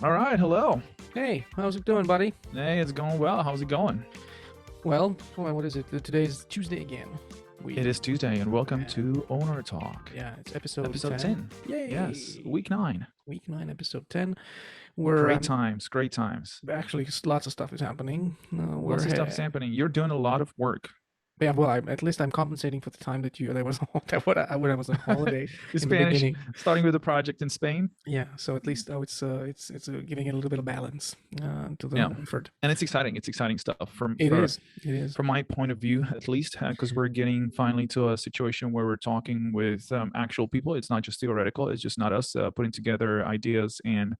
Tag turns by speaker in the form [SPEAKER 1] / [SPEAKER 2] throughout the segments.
[SPEAKER 1] All right, hello.
[SPEAKER 2] Hey, how's it doing, buddy?
[SPEAKER 1] Hey, it's going well. How's it going?
[SPEAKER 2] Well, what is it? Today's Tuesday again.
[SPEAKER 1] It is Tuesday, and welcome
[SPEAKER 2] Yeah.
[SPEAKER 1] to Owner Talk.
[SPEAKER 2] Yeah, it's episode
[SPEAKER 1] Episode
[SPEAKER 2] 10.
[SPEAKER 1] 10.
[SPEAKER 2] Yay!
[SPEAKER 1] Yes, week 9.
[SPEAKER 2] Week 9, episode 10. We're
[SPEAKER 1] Great times, great times.
[SPEAKER 2] actually lots of stuff is happening.
[SPEAKER 1] Lots of stuff is happening. You're doing a lot of work.
[SPEAKER 2] Yeah, well, at least I'm compensating for the time that was when I was on holiday in the
[SPEAKER 1] Spanish,
[SPEAKER 2] beginning.
[SPEAKER 1] starting with a project in Spain.
[SPEAKER 2] Yeah, so at least it's giving it a little bit of balance to the effort.
[SPEAKER 1] And it's exciting. It's exciting stuff
[SPEAKER 2] It is.
[SPEAKER 1] From my point of view, at least, because we're getting finally to a situation where we're talking with actual people. It's not just theoretical. It's just not us putting together ideas and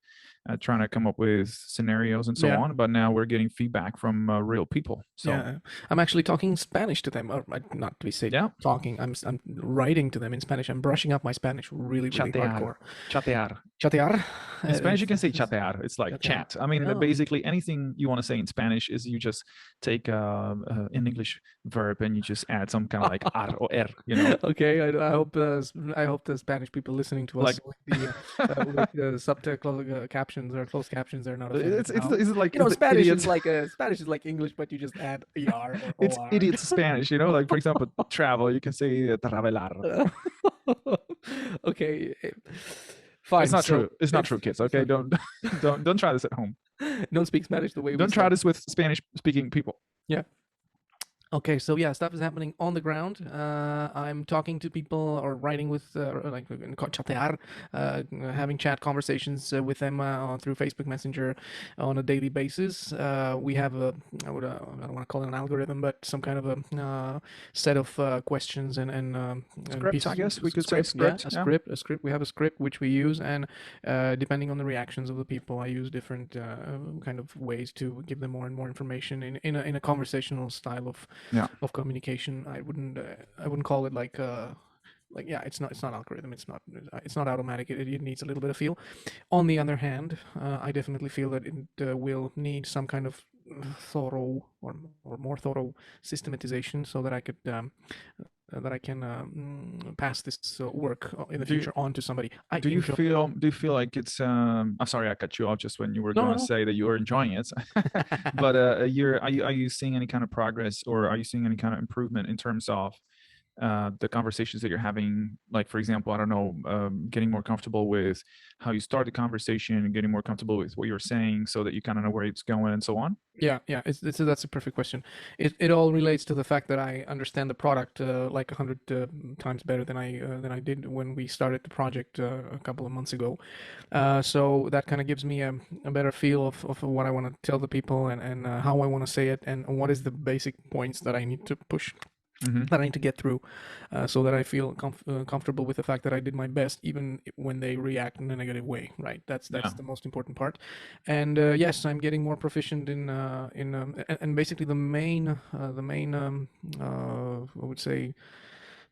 [SPEAKER 1] trying to come up with scenarios and so on. But now we're getting feedback from real people. So
[SPEAKER 2] yeah, I'm actually talking Spanish to them, or not to say talking. I'm writing to them in Spanish. I'm brushing up my Spanish really hardcore. Chatear.
[SPEAKER 1] In Spanish, you can say chatear. It's like chat. I mean, basically anything you want to say in Spanish is you just take an English verb and you just add some kind of like ar or er, you know.
[SPEAKER 2] Okay, I hope the Spanish people listening to us with the subtitle captions or closed captions are not.
[SPEAKER 1] It's like,
[SPEAKER 2] you know, Spanish is like English, but you just add er or or.
[SPEAKER 1] It's idiot Spanish, you know. Like, for example, travel, you can say travelar.
[SPEAKER 2] Okay. Fine.
[SPEAKER 1] It's not true. It's not true, kids. Okay, don't try this at home.
[SPEAKER 2] Don't speak Spanish the way.
[SPEAKER 1] Don't try this with Spanish-speaking people.
[SPEAKER 2] Yeah. Okay, so yeah, stuff is happening on the ground. I'm talking to people or writing with like chatear, having chat conversations with them through Facebook Messenger on a daily basis. We have I don't want to call it an algorithm, but some kind of a set of questions and
[SPEAKER 1] script, I guess we could say script.
[SPEAKER 2] Yeah, a script. We have a script which we use, and depending on the reactions of the people, I use different kind of ways to give them more and more information in a conversational style of communication. I wouldn't call it like it's not algorithm. It's not automatic. It needs a little bit of feel. On the other hand, I definitely feel that it will need some kind of thorough or more thorough systematization so that I could that I can pass this work in the future on to somebody.
[SPEAKER 1] Do you feel like it's I'm sorry I cut you off just when you were going to say that you were enjoying it, but are you seeing any kind of progress, or are you seeing any kind of improvement in terms of the conversations that you're having? Like, for example, I don't know, getting more comfortable with how you start the conversation and getting more comfortable with what you're saying so that you kind of know where it's going and so on?
[SPEAKER 2] Yeah, that's a perfect question. It all relates to the fact that I understand the product like 100 times better than I did when we started the project a couple of months ago. So that kind of gives me a better feel of what I want to tell the people and how I want to say it and what is the basic points that I need to push. That I need to get through, so that I feel comfortable with the fact that I did my best, even when they react in a negative way. Right? That's the most important part. And yes, I'm getting more proficient in and basically the main I would say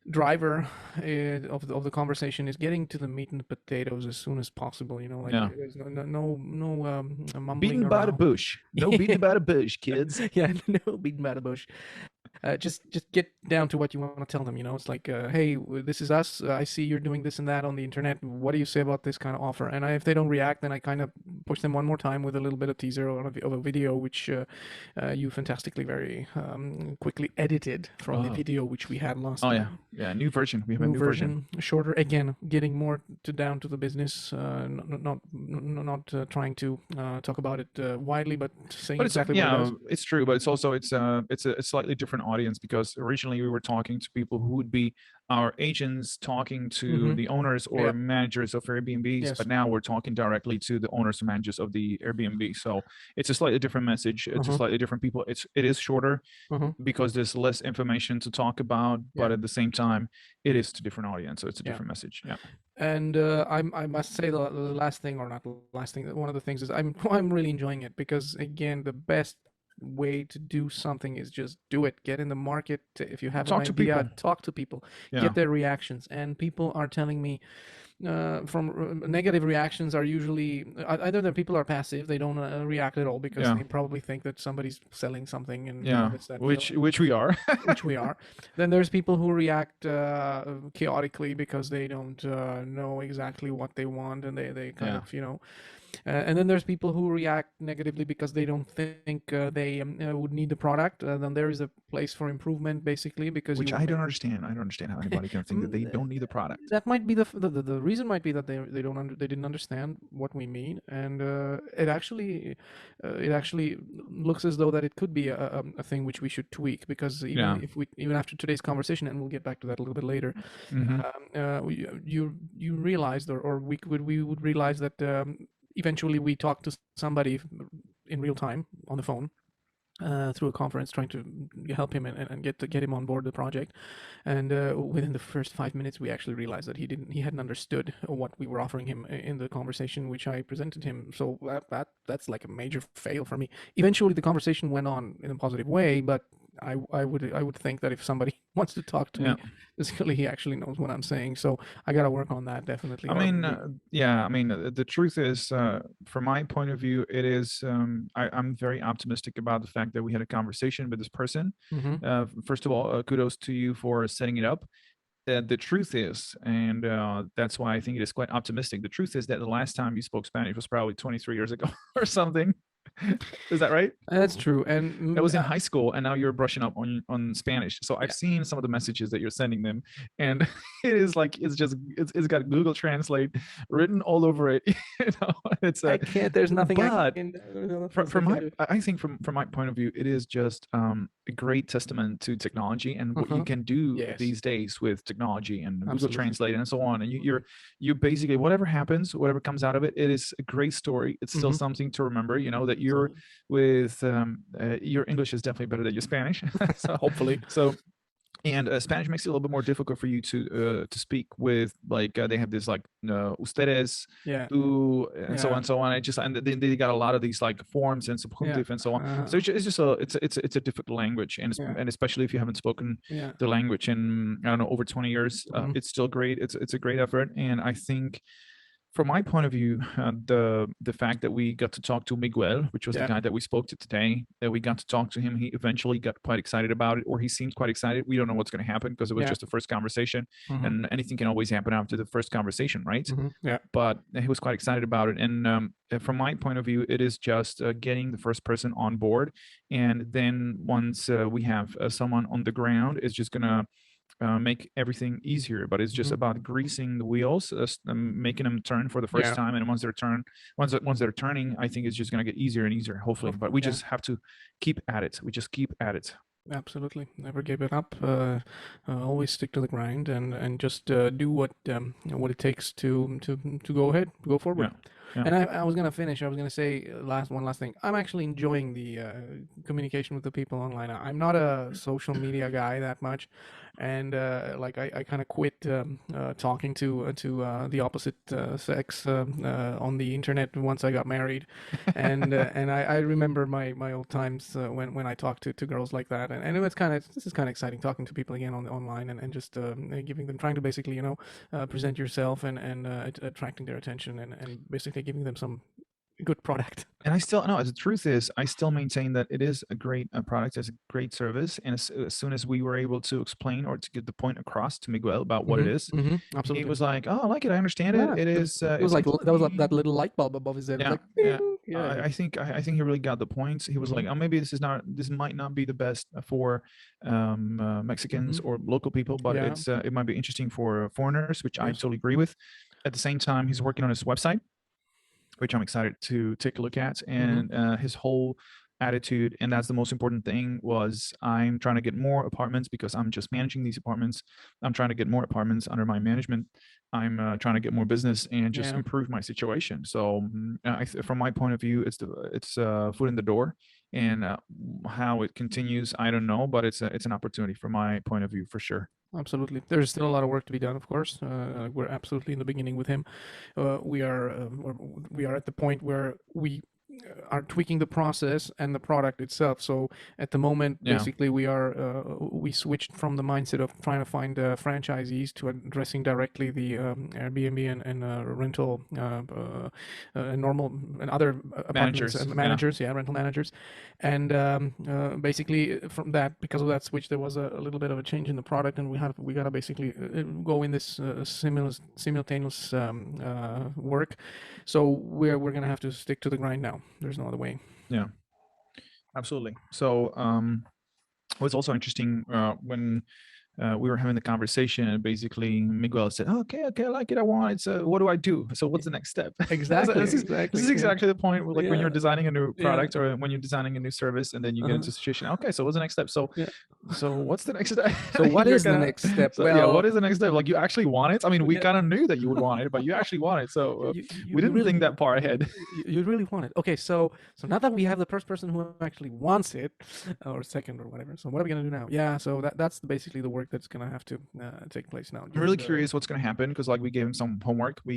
[SPEAKER 2] driver of the conversation is getting to the meat and potatoes as soon as possible. You know, like there's no mumbling
[SPEAKER 1] beating by the bush. No beating by the bush, kids.
[SPEAKER 2] Yeah, no beating by the bush. Just get down to what you want to tell them. You know, it's like, hey, this is us. I see you're doing this and that on the internet. What do you say about this kind of offer? And if they don't react, then I kind of push them one more time with a little bit of teaser of a video, which you fantastically very quickly edited from the video which we had last time.
[SPEAKER 1] Yeah, new version. We have a new version.
[SPEAKER 2] Shorter, again, getting more down to the business. Not trying to talk about it widely, but saying exactly what it is.
[SPEAKER 1] It's true, but it's also it's a slightly different audience, because originally we were talking to people who would be our agents talking to the owners or managers of Airbnbs, but now we're talking directly to the owners and managers of the Airbnb. So it's a slightly different message. It's a slightly different people. It is shorter because there's less information to talk about, but at the same time, it is to different audience. So it's a different message. Yeah.
[SPEAKER 2] And I must say the last thing, or not the last thing, one of the things is I'm really enjoying it, because again, the best way to do something is just do it. Get in the market. If you have an idea, talk to people, get their reactions. And people are telling me negative reactions are usually either that people are passive, they don't react at all because
[SPEAKER 1] Yeah.
[SPEAKER 2] they probably think that somebody's selling something and
[SPEAKER 1] Yeah.
[SPEAKER 2] this, that, and the other.
[SPEAKER 1] Which we are.
[SPEAKER 2] Which we are. Then there's people who react chaotically because they don't know exactly what they want, and they kind
[SPEAKER 1] Yeah.
[SPEAKER 2] of, you know. And then there's people who react negatively because they don't think they would need the product. Then there is a place for improvement, basically, because
[SPEAKER 1] Which
[SPEAKER 2] you
[SPEAKER 1] I don't understand. I don't understand how anybody can think that they don't need the product.
[SPEAKER 2] that might be the reason might be that they didn't understand what we mean, and it actually looks as though that it could be a thing which we should tweak, because
[SPEAKER 1] Yeah.
[SPEAKER 2] even after today's conversation, and we'll get back to that a little bit later,
[SPEAKER 1] Mm-hmm.
[SPEAKER 2] you realized, or we would realize that eventually we talk to somebody in real time on the phone through a conference, trying to help him and get him on board the project. And within the first 5 minutes, we actually realized that he hadn't understood what we were offering him in the conversation which I presented him. So that's like a major fail for me. Eventually, the conversation went on in a positive way, but I would think that if somebody wants to talk to me physically, he actually knows what I'm saying. So I got to work on that, definitely.
[SPEAKER 1] I mean, the truth is, from my point of view, it is, I'm very optimistic about the fact that we had a conversation with this person. First of all, kudos to you for setting it up. The truth is, and that's why I think it is quite optimistic. The truth is that the last time you spoke Spanish was probably 23 years ago or something. Is that right?
[SPEAKER 2] That's true. And
[SPEAKER 1] it was in high school, and now you're brushing up on Spanish. So I've seen some of the messages that you're sending them, and it is like it's got Google Translate written all over it. It's
[SPEAKER 2] I can't. There's nothing.
[SPEAKER 1] But I think from my point of view, it is just a great testament to technology and what you can do these days with technology and Google Translate and so on. And you basically, whatever happens, whatever comes out of it, it is a great story. It's still something to remember. You know that you're with your English is definitely better than your Spanish. So
[SPEAKER 2] hopefully.
[SPEAKER 1] So and Spanish makes it a little bit more difficult for you to speak with, like they have this like ustedes, tú, and so on and so on. And they got a lot of these like forms and subjunctive and so on. So it's just it's a difficult language, and and especially if you haven't spoken the language in, I don't know, over 20 years, it's still great. It's a great effort, and I think, from my point of view, the fact that we got to talk to Miguel, which was the guy that we spoke to today, that we got to talk to him, he eventually got quite excited about it, or he seemed quite excited. We don't know what's going to happen because it was just the first conversation, and anything can always happen after the first conversation, right? But he was quite excited about it, and from my point of view, it is just getting the first person on board, and then once we have someone on the ground, it's just gonna make everything easier. But it's just about greasing the wheels, making them turn for the first time, and once they're turning, I think it's just going to get easier and easier, hopefully. But we just have to keep at it. We just keep at it.
[SPEAKER 2] Absolutely, never give it up. Always stick to the grind, and just do what it takes to go ahead, go forward. And I was gonna finish. I was gonna say one last thing. I'm actually enjoying the communication with the people online. I'm not a social media guy that much, and like I kind of quit talking to the opposite sex on the internet once I got married, and I remember my old times when I talked to girls like that, and it was this is kind of exciting talking to people again online, and just trying to basically present yourself and attracting their attention, and basically giving them some good product.
[SPEAKER 1] And I still know, as the truth is, I still maintain that it is a great product, it's a great service. And as soon as we were able to explain or to get the point across to Miguel about what it is,
[SPEAKER 2] Absolutely.
[SPEAKER 1] He was like, "Oh, I like it. I understand it. It is."
[SPEAKER 2] It was like that was like that little light bulb above his head.
[SPEAKER 1] I think he really got the points. He was like, "Oh, maybe this might not be the best for Mexicans or local people, but it might be interesting for foreigners," which I totally agree with. At the same time, he's working on his website, which I'm excited to take a look at, and his whole attitude, and that's the most important thing, was I'm trying to get more apartments because I'm just managing these apartments. I'm trying to get more apartments under my management. I'm trying to get more business and just improve my situation. So from my point of view, it's foot in the door, and how it continues, I don't know, but it's an opportunity from my point of view, for sure.
[SPEAKER 2] Absolutely. There's still a lot of work to be done, of course. We're absolutely in the beginning with him. We are at the point where we are tweaking the process and the product itself. So at the moment, basically, we switched from the mindset of trying to find franchisees to addressing directly the Airbnb and rental normal and other apartments managers, rental managers, and basically from that, because of that switch, there was a little bit of a change in the product, and we got to basically go in this simultaneous work. So we're gonna have to stick to the grind now. There's no other way.
[SPEAKER 1] Yeah, absolutely. So it was also interesting when we were having the conversation, and basically Miguel said, oh, okay, I like it, I want it, so what do I do? So what's the next step?
[SPEAKER 2] Exactly.
[SPEAKER 1] This is exactly the point where, like, when you're designing a new product or when you're designing a new service, and then you get into a situation, okay, so what's the next step? So what's the next step?
[SPEAKER 2] So what is the next step?
[SPEAKER 1] So, well, what is the next step? Like, you actually want it? I mean, we kind of knew that you would want it, but you actually want it. So we didn't really think that far ahead.
[SPEAKER 2] You really want it. Okay, so now that we have the first person who actually wants it, or second or whatever, so what are we gonna do now? Yeah, so that's basically the work that's gonna have to take place now.
[SPEAKER 1] I'm really curious what's going to happen, because, like, we gave him some homework. But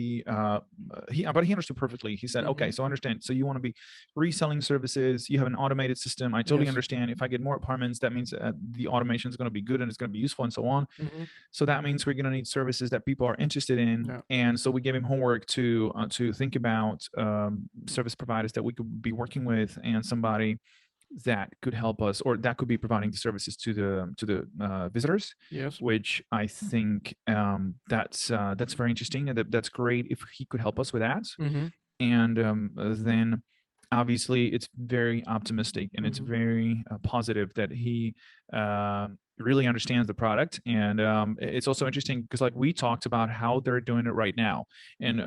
[SPEAKER 1] he understood perfectly. He said, okay, so I understand. So you want to be reselling services. You have an automated system. I totally understand. If I get more apartments, that means the automation is going to be good and it's going to be useful and so on. So that means we're going to need services that people are interested in. And so we gave him homework to think about service providers that we could be working with, and somebody that could help us, or that could be providing the services to the visitors.
[SPEAKER 2] Yes.
[SPEAKER 1] Which I think that's very interesting, and that's great if he could help us with that. And then obviously it's very optimistic, and it's very positive that he really understands the product. And it's also interesting because, like, we talked about how they're doing it right now, and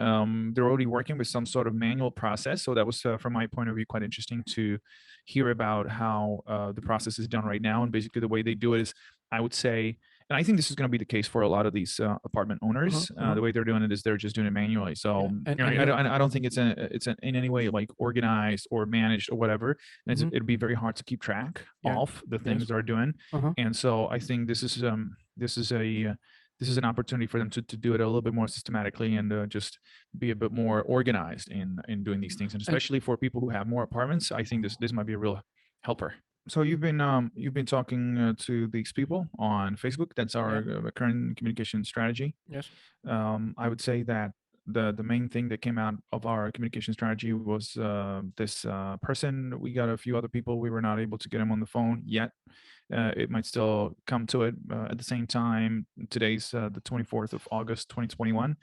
[SPEAKER 1] they're already working with some sort of manual process. So that was from my point of view quite interesting to hear about how the process is done right now. And basically the way they do it is, I would say, and I think this is going to be the case for a lot of these apartment owners. The way they're doing it is they're just doing it manually. So I don't think it's in any way like organized or managed or whatever. And it'd be very hard to keep track of the things they're doing. And so I think this is an opportunity for them to do it a little bit more systematically, and just be a bit more organized in doing these things. And especially for people who have more apartments, I think this might be a real helper. So you've been talking to these people on Facebook. That's our current communication strategy.
[SPEAKER 2] Yes.
[SPEAKER 1] I would say that the main thing that came out of our communication strategy was this person. We got a few other people. We were not able to get them on the phone yet. It might still come to it. At the same time, today's the 24th of August, 2021,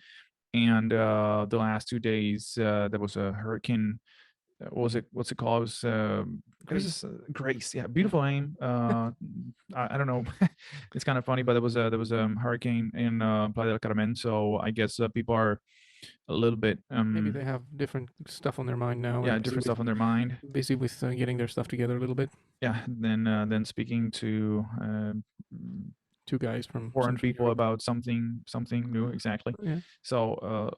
[SPEAKER 1] and the last 2 days there was a hurricane. What's it called? It was Grace. Yeah, beautiful name. I don't know. It's kind of funny, but there was a hurricane in Playa del Carmen, so I guess people are a little bit
[SPEAKER 2] maybe they have different stuff on their mind now.
[SPEAKER 1] Yeah, different stuff on their mind.
[SPEAKER 2] Busy with getting their stuff together a little bit.
[SPEAKER 1] Yeah, then speaking to
[SPEAKER 2] two guys from
[SPEAKER 1] foreign people about something new. Exactly. So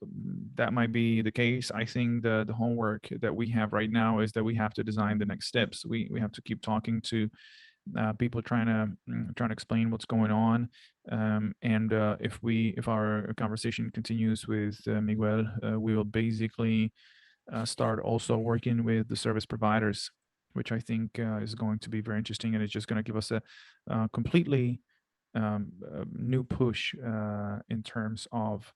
[SPEAKER 1] that might be the case. I think the homework that we have right now is that we have to design the next steps. We have to keep talking to people, trying to explain what's going on. And if our conversation continues with Miguel, we will basically start also working with the service providers, which I think is going to be very interesting, and it's just going to give us a completely new push in terms of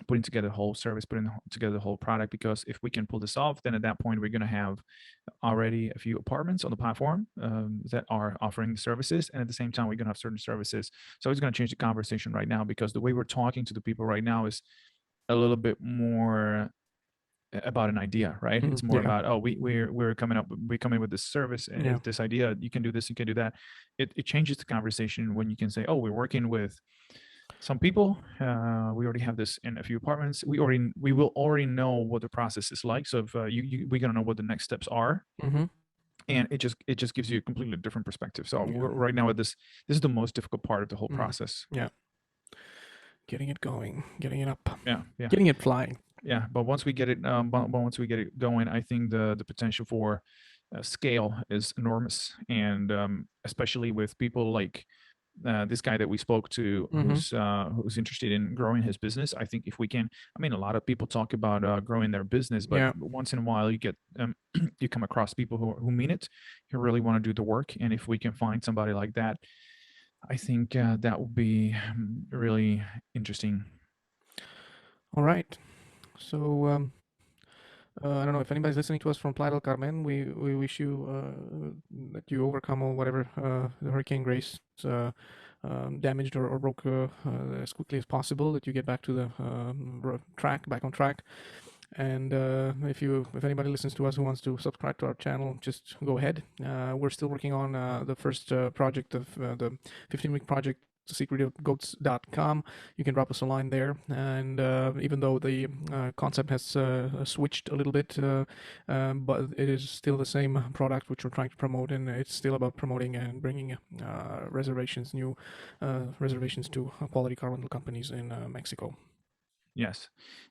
[SPEAKER 1] putting together the whole service, putting together the whole product. Because if we can pull this off, then at that point we're going to have already a few apartments on the platform that are offering services, and at the same time we're going to have certain services. So it's going to change the conversation right now, because the way we're talking to the people right now is a little bit more about an idea, right? It's more about, oh, we're coming with this service and this idea, you can do this, you can do that. It changes the conversation when you can say, oh, we're working with some people, we already have this in a few apartments, we will already know what the process is like. So if we're gonna know what the next steps are. And it just gives you a completely different perspective. So right now, this is the most difficult part of the whole process.
[SPEAKER 2] Getting it going, getting it up,
[SPEAKER 1] getting
[SPEAKER 2] it flying.
[SPEAKER 1] But once we get it going, I think the potential for scale is enormous. And especially with people like this guy that we spoke to, who's interested in growing his business. I think if we can, I mean, a lot of people talk about growing their business, but once in a while you get you come across people who mean it, who really want to do the work. And if we can find somebody like that, I think that would be really interesting.
[SPEAKER 2] All right. So I don't know if anybody's listening to us from Playa del Carmen. We wish you that you overcome all whatever the Hurricane Grace damaged or broke as quickly as possible. That you get back to the back on track. And if anybody listens to us who wants to subscribe to our channel, just go ahead. We're still working on the first project of the 15-week project, secretofgoats.com. You can drop us a line there, and even though the concept has switched a little bit, but it is still the same product which we're trying to promote, and it's still about promoting and bringing new reservations to quality car rental companies in Mexico.
[SPEAKER 1] Yes,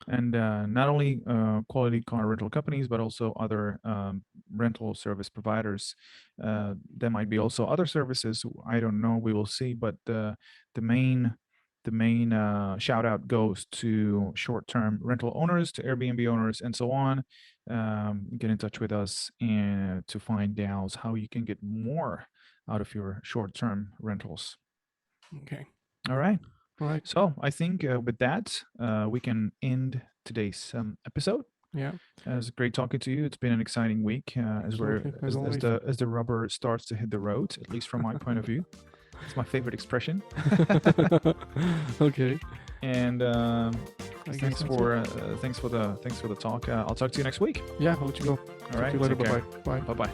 [SPEAKER 1] and not only quality car rental companies, but also other rental service providers. There might be also other services. I don't know. We will see. But the main shout out goes to short-term rental owners, to Airbnb owners, and so on. Get in touch with us and to find out how you can get more out of your short-term rentals.
[SPEAKER 2] Okay.
[SPEAKER 1] All right.
[SPEAKER 2] All right.
[SPEAKER 1] So I think with that, we can end today's episode.
[SPEAKER 2] Yeah.
[SPEAKER 1] It was great talking to you. It's been an exciting week as the rubber starts to hit the road, at least from my point of view. It's my favorite expression.
[SPEAKER 2] Okay.
[SPEAKER 1] And thanks for the talk. I'll talk to you next week.
[SPEAKER 2] Yeah, I'll let you go.
[SPEAKER 1] All right.
[SPEAKER 2] Talk to you later. Bye.
[SPEAKER 1] Bye bye.